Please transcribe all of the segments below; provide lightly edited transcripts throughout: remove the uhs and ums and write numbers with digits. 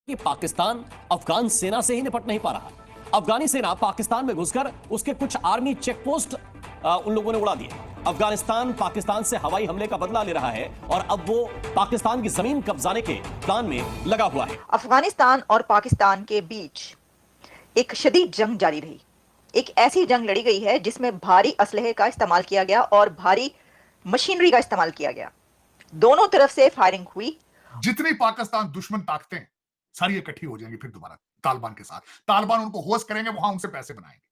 कि पाकिस्तान अफगान सेना से ही निपट नहीं पा रहा। अफगानी सेना पाकिस्तान में घुसकर उसके कुछ आर्मी चेकपोस्ट उन लोगों ने उड़ा दिए। अफगानिस्तान पाकिस्तान से हवाई हमले का बदला ले रहा है और अब वो पाकिस्तान की जमीन कब्जाने के प्लान में लगा हुआ है। अफगानिस्तान और पाकिस्तान के बीच एक शदीद जंग जारी रही। एक ऐसी जंग लड़ी गई है जिसमें भारी असलहे का इस्तेमाल किया गया और भारी मशीनरी का इस्तेमाल किया गया। दोनों तरफ से फायरिंग हुई। जितनी पाकिस्तान दुश्मन ताकतें सारी इकट्ठी हो जाएंगी फिर दोबारा तालिबान के साथ। तालिबान उनको होस्ट करेंगे, वहां उनसे पैसे बनाएंगे।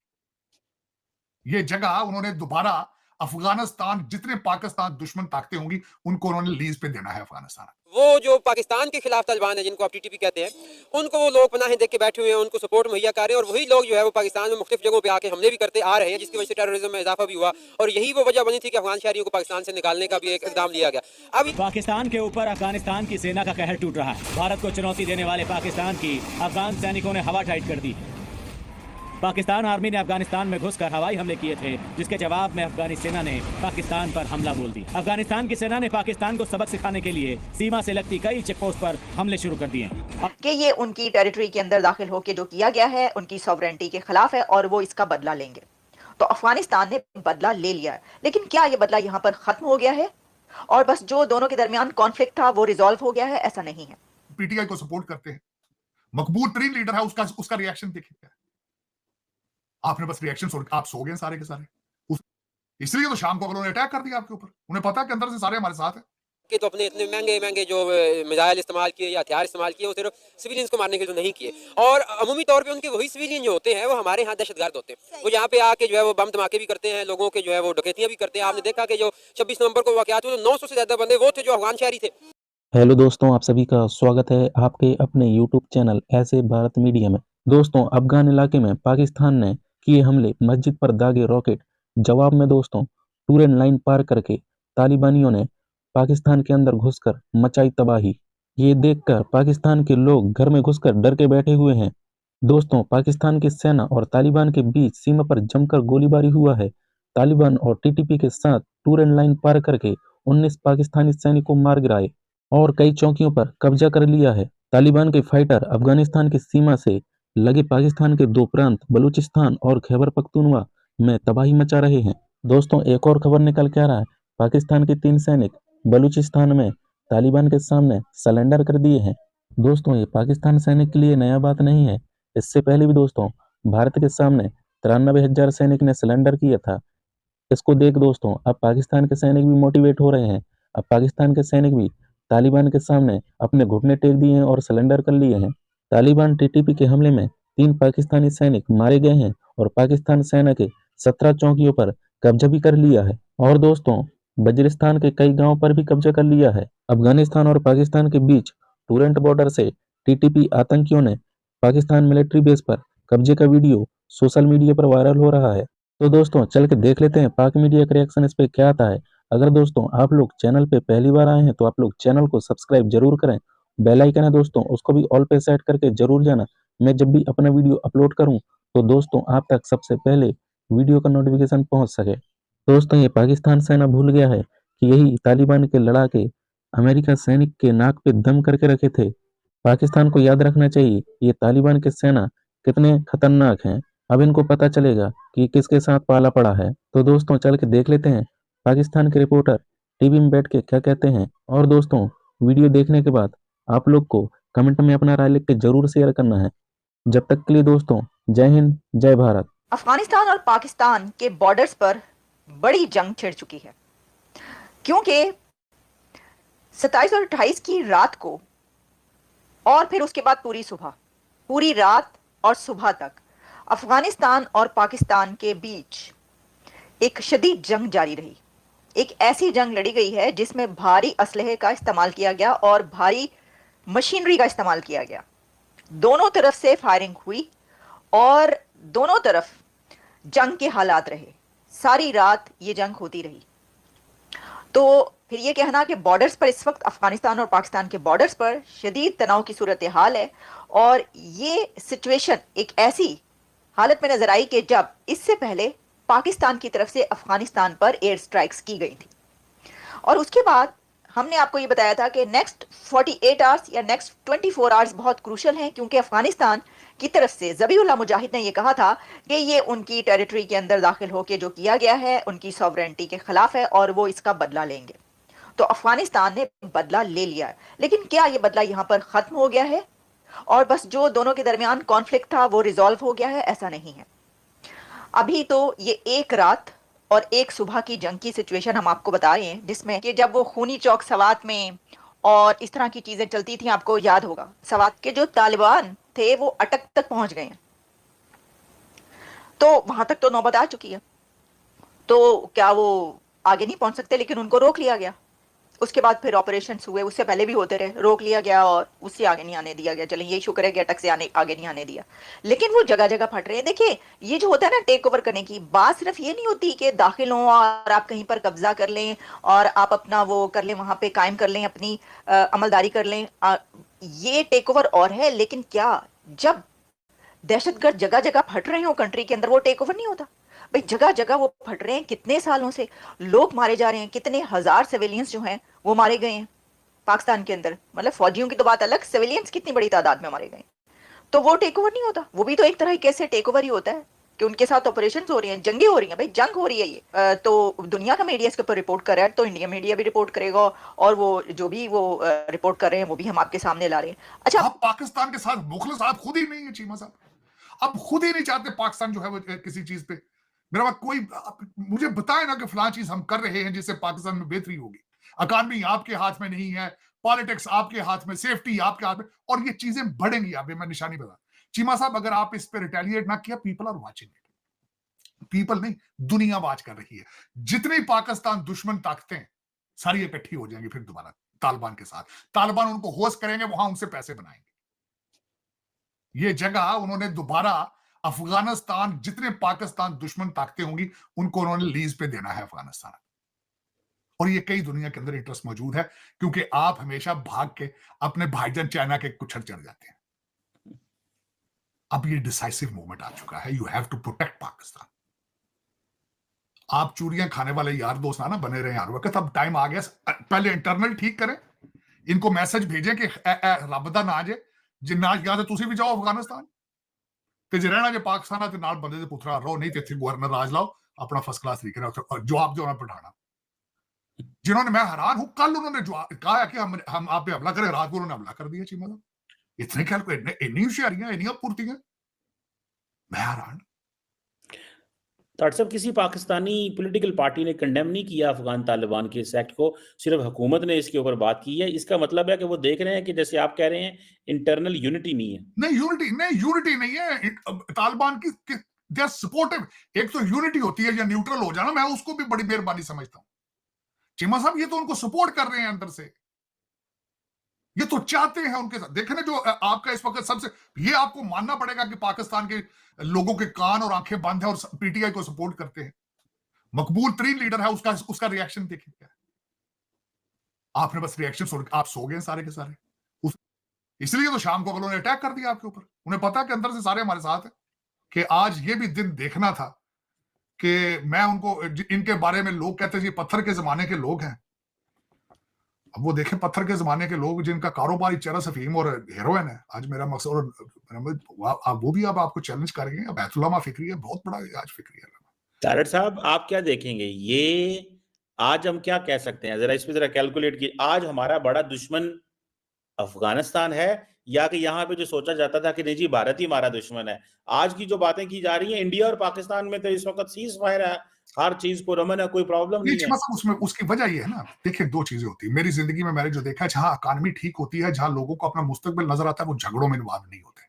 ये जगह उन्होंने दोबारा अफगानिस्तान, जितने पाकिस्तान दुश्मन ताकतें होंगी उनको उन्होंने लीज पे देना है अफगानिस्तान। वो जो पाकिस्तान के खिलाफ तालिबान है, जिनको आप टीटीपी कहते हैं, उनको वो लोग पनाहें देख के बैठे हुए हैं, उनको सपोर्ट मुहैया कर रहे हैं और वही लोग जो है वो पाकिस्तान में मुख्तलिफ जगहों पे आके हमले भी करते आ रहे हैं, जिसकी वजह से टेररिज्म में इजाफा भी हुआ। और यही वो वजह बनी थी कि अफगान शहरियों को पाकिस्तान से निकालने का भी एक इकदाम लिया गया। अब पाकिस्तान के ऊपर अफगानिस्तान की सेना का कहर टूट रहा है। भारत को चुनौती देने वाले पाकिस्तान की अफगान सैनिकों ने हवा टाइट कर दी। पाकिस्तान आर्मी ने अफगानिस्तान में घुसकर हवाई हमले किए थे, जिसके जवाब में अफगानी सेना ने पाकिस्तान पर हमला बोल दी। अफगानिस्तान की सेना ने पाकिस्तान को सबक सिखाने के लिए सीमा से लगती कई चेकपोस्ट पर हमले शुरू कर दिए कि ये उनकी टेरिटरी के अंदर दाखिल होकर जो किया गया है उनकी सॉवरेनिटी के खिलाफ है और वो इसका बदला लेंगे। तो अफगानिस्तान ने बदला ले लिया है, लेकिन क्या ये बदला यहाँ पर खत्म हो गया है और बस जो दोनों के दरमियान कॉन्फ्लिक्ट था वो रिजॉल्व हो गया है? ऐसा नहीं है। पीटीआई को सपोर्ट करते हैं, मकबूल तरीन लीडर है, उसका रिएक्शन देखिए। आपने बस रिएक्शन सुन आप सो गए सारे के सारे। इसलिए तो शाम को उन्होंने अटैक कर दिया आपके ऊपर। उन्हें पता है कि अंदर से सारे हमारे साथ हैं। कि तो अपने इतने महंगे महंगे जो मिसाइल इस्तेमाल किए या हथियार इस्तेमाल किए वो सिर्फ सिविलियंस को मारने के लिए तो नहीं किए। और अमूमी तौर पे उनके वही सिविलियन जो होते हैं वो हमारे यहाँ दहशतगर्द होते हैं। वो यहाँ पे आके जो है वो बम धमाके भी करते हैं, लोगों के जो है वो डकैतियां भी करते हैं। आपने देखा कि जो 26 नवंबर को वाकयात हुए, 900 से ज्यादा बंदे वो थे जो अफगान शहरी थे। हेलो दोस्तों, आप सभी का स्वागत है आपके अपने यूट्यूब चैनल ऐसे भारत मीडिया में। दोस्तों, अफगान इलाके में पाकिस्तान ने किए हमले, मस्जिद पर दागे रॉकेट। जवाब में दोस्तों टूरेन लाइन पार करके तालिबानियों ने पाकिस्तान के अंदर घुसकर मचाई तबाही। ये देखकर पाकिस्तान के लोग घर में घुसकर डर के बैठे हुए हैं। दोस्तों, पाकिस्तान की सेना और तालिबान के बीच सीमा पर जमकर गोलीबारी हुआ है। तालिबान और टीटीपी के साथ टूरेन लाइन पार करके 19 पाकिस्तानी सैनिकों मार गिराए और कई चौकियों पर कब्जा कर लिया है। तालिबान के फाइटर अफगानिस्तान की सीमा से लगे पाकिस्तान के दो प्रांत बलूचिस्तान और खैबर पख्तूनवा में तबाही मचा रहे हैं। दोस्तों, एक और खबर निकल के आ रहा है, पाकिस्तान के 3 सैनिक बलूचिस्तान में तालिबान के सामने सरेंडर कर दिए हैं। दोस्तों, ये पाकिस्तान सैनिक के लिए नया बात नहीं है। इससे पहले भी दोस्तों भारत के सामने 93,000 सैनिक ने सरेंडर किया था। इसको देख दोस्तों अब पाकिस्तान के सैनिक भी मोटिवेट हो रहे हैं। अब पाकिस्तान के सैनिक भी तालिबान के सामने अपने घुटने टेक दिए हैं और सरेंडर कर लिए हैं। तालिबान टीटीपी के हमले में 3 पाकिस्तानी सैनिक मारे गए हैं और पाकिस्तान सेना के 17 चौकियों पर कब्जा भी कर लिया है और दोस्तों वजीरिस्तान के कई गांवों पर भी कब्जा कर लिया है। अफगानिस्तान और पाकिस्तान के बीच टूरेंट बॉर्डर से टीटीपी आतंकियों ने पाकिस्तान मिलिट्री बेस पर कब्जे का वीडियो सोशल मीडिया पर वायरल हो रहा है। तो दोस्तों चल के देख लेते हैं पाक मीडिया का रिएक्शन इस पे क्या आता है। अगर दोस्तों आप लोग चैनल पे पहली बार आए हैं तो आप लोग चैनल को सब्सक्राइब जरूर करें। बेल आइकन है दोस्तों, उसको भी ऑल पे सेट करके जरूर जाना। मैं जब भी अपना वीडियो अपलोड करूं तो दोस्तों आप तक सबसे पहले वीडियो का नोटिफिकेशन पहुंच सके। दोस्तों, ये पाकिस्तान सेना भूल गया है कि यही तालिबान के लड़ाके अमेरिका सैनिक के नाक पे दम करके रखे थे। पाकिस्तान को याद रखना चाहिए ये तालिबान के सेना कितने खतरनाक हैं। अब इनको पता चलेगा कि किसके साथ पाला पड़ा है। तो दोस्तों चल के देख लेते हैं पाकिस्तान के रिपोर्टर टीवी में बैठ के क्या कहते हैं। और दोस्तों वीडियो देखने के बाद आप लोग को कमेंट में अपना राय लिख के जरूर शेयर करना है। जब तक के लिए दोस्तों जय हिंद, जय भारत। अफगानिस्तान और पाकिस्तान के बॉर्डर्स पर बड़ी जंग छिड़ चुकी है, क्योंकि 27 और 28 की रात को और फिर उसके बाद पूरी सुबह, पूरी रात और सुबह तक अफगानिस्तान और पाकिस्तान के बीच एक शदीद जंग जारी रही। एक ऐसी जंग लड़ी गई है जिसमें भारी असलहे का इस्तेमाल किया गया और भारी मशीनरी का इस्तेमाल किया गया। दोनों तरफ से फायरिंग हुई और दोनों तरफ जंग के हालात रहे। सारी रात ये जंग होती रही। तो फिर ये कहना कि बॉर्डर्स पर इस वक्त अफगानिस्तान और पाकिस्तान के बॉर्डर्स पर शदीद तनाव की सूरत हाल है और ये सिचुएशन एक ऐसी हालत में नजर आई कि जब इससे पहले पाकिस्तान की तरफ से अफगानिस्तान पर एयर स्ट्राइक्स की गई थी और उसके बाद हमने आपको ये बताया था कि नेक्स्ट 48 आवर्स या नेक्स्ट 24 आवर्स बहुत क्रूशल हैं, क्योंकि अफगानिस्तान की तरफ से ज़बीहुल्लाह मुजाहिद ने ये कहा था कि ये उनकी टेरिटरी के अंदर दाखिल होकर जो किया गया है उनकी सॉवरेनिटी के खिलाफ है और वो इसका बदला लेंगे। तो अफगानिस्तान ने बदला ले लिया है, लेकिन क्या ये बदला यहाँ पर ख़त्म हो गया है और बस जो दोनों के दरमियान कॉन्फ्लिक्ट था वो रिजॉल्व हो गया है? ऐसा नहीं है। अभी तो ये एक रात और एक सुबह की जंग की सिचुएशन हम आपको बता रहे हैं, जिसमें कि जब वो खूनी चौक सवात में और इस तरह की चीजें चलती थी, आपको याद होगा सवात के जो तालिबान थे वो अटक तक पहुंच गए हैं, तो वहां तक तो नौबत आ चुकी है। तो क्या वो आगे नहीं पहुंच सकते? लेकिन उनको रोक लिया गया। उसके बाद फिर ऑपरेशंस हुए, उससे पहले भी होते रहे, रोक लिया गया और उससे आगे नहीं आने दिया गया। चलें, यही शुक्र है कि अटक से आगे नहीं आने दिया। लेकिन वो जगह जगह फट रहे हैं। देखिए, ये जो होता है ना टेक ओवर करने की बात, सिर्फ ये नहीं होती कि दाखिल हों और आप कहीं पर कब्जा कर लें और आप अपना वो कर लें, वहां पे कायम कर लें, अपनी अमलदारी कर लें। ये टेक ओवर और है, लेकिन क्या जब दहशतगर्द जगह जगह फट रहे हो कंट्री के अंदर, वो टेक ओवर नहीं होता? भाई जगह जगह वो फट रहे हैं, कितने सालों से लोग मारे जा रहे हैं, कितने हजार सिविलियंस जो हैं वो मारे गए हैं पाकिस्तान के अंदर। मतलब फौजियों की तो बात अलग, सिविलियंस कितनी बड़ी तादाद में मारे गए। तो वो टेक ओवर नहीं होता? वो भी तो एक तरह कैसे टेक ओवर ही होता है कि उनके साथ ऑपरेशन हो रही हैं, जंगे हो रही हैं। भाई जंग हो रही है ये तो दुनिया का मीडिया इसके ऊपर रिपोर्ट कर रहा है, तो इंडिया मीडिया भी रिपोर्ट करेगा और वो जो भी वो रिपोर्ट कर रहे हैं वो भी हम आपके सामने ला रहे हैं। अच्छा, आप पाकिस्तान के साथ मुखलिस आप खुद ही नहीं है चीमा साहब, आप खुद ही नहीं चाहते पाकिस्तान जो है वो किसी चीज पे। मेरा बात कोई मुझे बताए ना कि फलां चीज हम कर रहे हैं जिससे पाकिस्तान में बेहतरी होगी। इकॉनमी आपके हाथ में नहीं है, पॉलिटिक्स आपके हाथ में, सेफ्टी आपके हाथ में, और ये चीजें बढ़ेंगी। अभी मैं निशानी बता चीमा साहब, अगर आप इस पे रिटेलिएट ना किया, people are watching it. People नहीं, दुनिया वाच कर रही है। जितनी पाकिस्तान दुश्मन ताकतें सारी इकट्ठी हो जाएंगी फिर दोबारा तालिबान के साथ। तालिबान उनको होस्ट करेंगे, वहां उनसे पैसे बनाएंगे। ये जगह उन्होंने दोबारा अफगानिस्तान, जितने पाकिस्तान दुश्मन ताकतें होंगी उनको उन्होंने लीज पे देना है अफगानिस्तान। और ये कई दुनिया के अंदर इंटरेस्ट मौजूद है, क्योंकि आप हमेशा भाग के अपने भाईजान चाइना के कुछड़ चढ़ जाते हैं। अब ये डिसाइसिव मोमेंट आ चुका है, you have to protect Pakistan. आप चूड़ियां खाने वाले यार दोस्त ना बने रहे हर वक्त। अब टाइम आ गया, पहले इंटरनल ठीक करें, इनको मैसेज भेजें कि रब दा ना जे जिन्ना या तो तुसी भी जाओ अफगानिस्तान ते जे रहना जे पाकिस्तान ते नाल बंदे दे पुत्रा रहो, नहीं ते इत्थे गवर्नर राज लाओ अपना फर्स्ट क्लास तरीके नाल जवाब जो पढ़ाना। जिन्होंने, मैं हैरान हूं, कल उन्होंने कहा कि हम आप पे हमला करें, रात को उन्होंने हमला कर दिया। चीमा साहब इतने ख्याल को इतनी होशियारियां, इतनी पूर्तियां, मैं हैरान। डॉक्टर साहब, किसी पाकिस्तानी पॉलिटिकल पार्टी ने कंडेम नहीं किया अफगान तालिबान के इस एक्ट को, सिर्फ हुकूमत ने इसके ऊपर बात की है। इसका मतलब है कि वो देख रहे हैं कि जैसे आप कह रहे हैं इंटरनल यूनिटी नहीं है। नहीं, यूनिटी नहीं है तालिबान की, दे आर सपोर्टिव। एक तो यूनिटी होती है या न्यूट्रल हो जाना, मैं उसको भी बड़ी मेहरबानी समझता हूं। चीमा साहब ये तो उनको सपोर्ट कर रहे हैं अंदर से, ये तो चाहते हैं उनके साथ। देखें ना, जो आपका इस वक्त सबसे, ये आपको मानना पड़ेगा कि पाकिस्तान के लोगों के कान और आंखें बंद है और पीटीआई को सपोर्ट करते हैं। मकबूल तरीन लीडर है, उसका रिएक्शन देखिए क्या है। आपने बस रिएक्शन सुन, आप सो गए सारे के सारे। इसलिए तो शाम को उन्होंने अटैक कर दिया आपके ऊपर। उन्हें पता है कि अंदर से सारे हमारे साथ है, कि आज ये भी दिन देखना था कि मैं उनको, इनके बारे में लोग कहते हैं पत्थर के जमाने के लोग हैं। अब वो देखें, पत्थर के जमाने के लोग जिनका कारोबार चरस अफीम और हेरोइन है। आज मेरा मकसद, और वो भी अब आपको चैलेंज करेंगे। अब बैतुल्लामा फिक्री है, बहुत बड़ा आज फिक्री है। तारड़ साहब, आप क्या देखेंगे, ये आज हम क्या कह सकते हैं, जरा इस पे जरा कैलकुलेट की, आज हमारा बड़ा दुश्मन अफगानिस्तान है या कि यहाँ पे जो सोचा जाता था कि नहीं जी भारत ही हमारा दुश्मन है? आज की जो बातें की जा रही हैं, इंडिया और पाकिस्तान में तो इस वक्त सीज फायर है, हर चीज को रमन है, कोई प्रॉब्लम नहीं है। उसमें उसकी वजह ये है ना, देखिए दो चीजें होती है मेरी जिंदगी में, मैंने जो देखा है, जहां इकॉनमी ठीक होती है, जहां लोगों को अपना मुस्तकबिल नजर आता है, वो झगड़ों में इन्वॉल्व नहीं होते।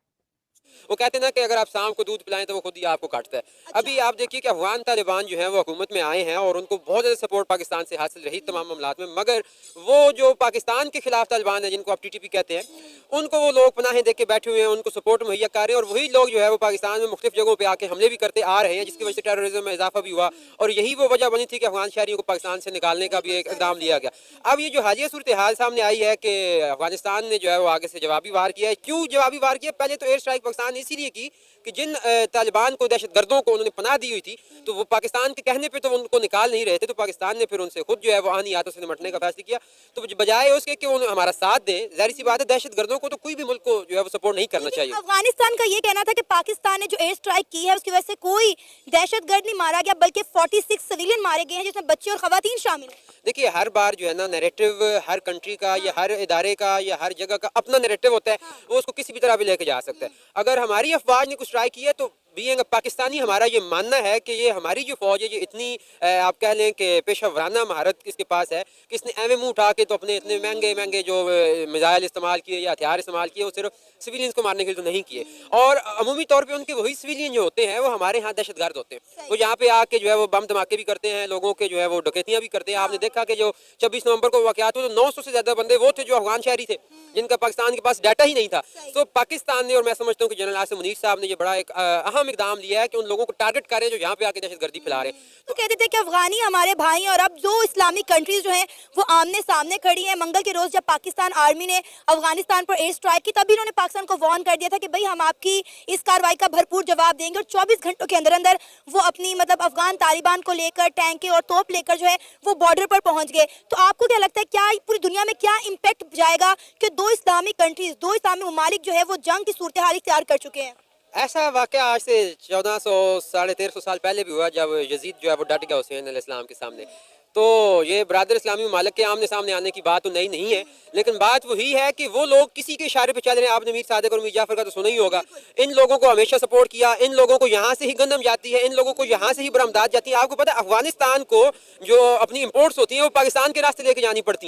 वो कहते हैं ना कि अगर आप शाम को दूध पिलाएं तो वो खुद ही आपको काटता है। अभी आप देखिए कि अफगान तालिबान जो है वो हुकूमत में आए हैं और उनको बहुत ज़्यादा सपोर्ट पाकिस्तान से हासिल रही तमाम मामलात में, मगर वो जो पाकिस्तान के खिलाफ तालिबान है, जिनको आप टीटीपी कहते हैं, उनको वो लोग पनाहें दे के बैठे हुए हैं, उनको सपोर्ट मुहैया कर रहे हैं, और वही लोग जो है वो पाकिस्तान में मुख्तलिफ जगहों पर आके हमले भी करते आ रहे हैं, जिसकी वजह से टेररिज्म में इजाफा भी हुआ। और यही वो वजह बनी थी कि अफगान शहरियों को पाकिस्तान से निकालने का भी एक इकदाम लिया गया। अब ये जो हालिया सूरत हाल सामने आई है कि अफगानिस्तान ने जो है वो आगे से जवाबी वार किया है। क्यों जवाबी वार किया? पहले तो एयर स्ट्राइक पाकिस्तान पाकिस्तान ने इसीलिए की कि जिन तालिबान को, दहशतगर्दों को उन्होंने पनाह दी हुई थी, तो वो पाकिस्तान के कहने पे तो उनको निकाल नहीं रहे थे, तो पाकिस्तान ने फिर उनसे खुद जो है वो आनी हाथों से निपटने का फैसला किया। तो बजाय उसके कि उन्हें हमारा साथ दें, जाहिर सी बात है दहशतगर्दों को तो कोई भी मुल्क को जो है वो सपोर्ट नहीं करना चाहिए। अफगानिस्तान का ये कहना था कि पाकिस्तान ने जो एयर स्ट्राइक की है उसकी वजह से कोई दहशतगर्द नहीं मारा गया, बल्कि 46 सिविलियन मारे गए हैं, जिसमें बच्चे और खवातीन शामिल हैं। देखिए, हर बार जो है ना नैरेटिव हर कंट्री का या हर इदारे का या हर जगह का अपना नैरेटिव होता है, वो उसको किसी भी तरह भी लेके जा सकता है। अगर हमारी अफवाज ने कुछ ट्राई किया तो बीइंग पाकिस्तानी हमारा ये मानना है कि ये हमारी जो फौज है ये इतनी आप कह लें कि पेशेवराना महारत इसके पास है कि इसने एवं मुंह उठा के तो अपने इतने महंगे महंगे जो मिसाइल इस्तेमाल किए या हथियार इस्तेमाल किए वो सिर्फ सिविलियंस को मारने के लिए तो नहीं किए। और अमूमी तौर पे उनके वही सिविलियन जो होते हैं वो हमारे यहाँ दहशतगर्द होते हैं। वो यहाँ पे आके जो है वो बम धमाके भी करते हैं, लोगों के जो है वो डकैतियाँ भी करते हैं। आपने देखा कि जो 26 नवंबर को वाक़यात हुए तो 900 से ज़्यादा बंदे वो थे जो अफगान शहरी थे, जिनका पाकिस्तान के पास डाटा ही नहीं था। तो पाकिस्तान ने, और मैं समझता हूँ कि जनरल आसिम मुनीर साहब ने ये बड़ा एक अहम इकदाम लिया है कि उन लोगों को टारगेट कर रहे हैं जो यहाँ पे आके दहशतगर्दी फैला रहे हैं। तो कहते थे कि अफगानी हमारे भाई, और अब जो इस्लामिक कंट्रीज जो हैं वो आमने सामने खड़ी हैं। मंगल के रोज जब पाकिस्तान आर्मी ने अफगानिस्तान पर एयर स्ट्राइक की, तभी इन्होंने पाकिस्तान को वार्न कर दिया था कि भाई हम आपकी इस कार्रवाई का भरपूर जवाब देंगे। और 24 घंटों के अंदर अंदर वो अपनी मतलब अफगान तालिबान को लेकर टैंके और तोप लेकर जो है वो बॉर्डर पर पहुंच गए। तो आपको क्या लगता है, क्या पूरी दुनिया में क्या इम्पैक्ट जाएगा कि दो इस्लामिक कंट्रीज, दो इस्लामिक ममालिक जो है वो जंग की सूरत हाल इख्तियार कर चुके हैं? ऐसा वाक़या आज से 1400 साढ़े 1300 साल पहले भी हुआ जब यजीद जो है वो डट गया हुसैन अलैहिस्सलाम के सामने। तो ये बरादर इस्लामी ममालिक के आमने सामने आने की बात तो नई नहीं है, लेकिन बात वही है कि वो लोग किसी के इशारे पे चल रहे हैं। आपने मीर सादिक और मीर जाफर का तो सुना ही होगा। इन लोगों को हमेशा सपोर्ट किया, इन लोगों को यहाँ से ही गंदम जाती है, इन लोगों को यहाँ से ही बरामदात जाती है। आपको पता है अफगानिस्तान को जो अपनी इम्पोर्ट्स होती हैं वो पाकिस्तान के रास्ते लेके जानी पड़ती हैं।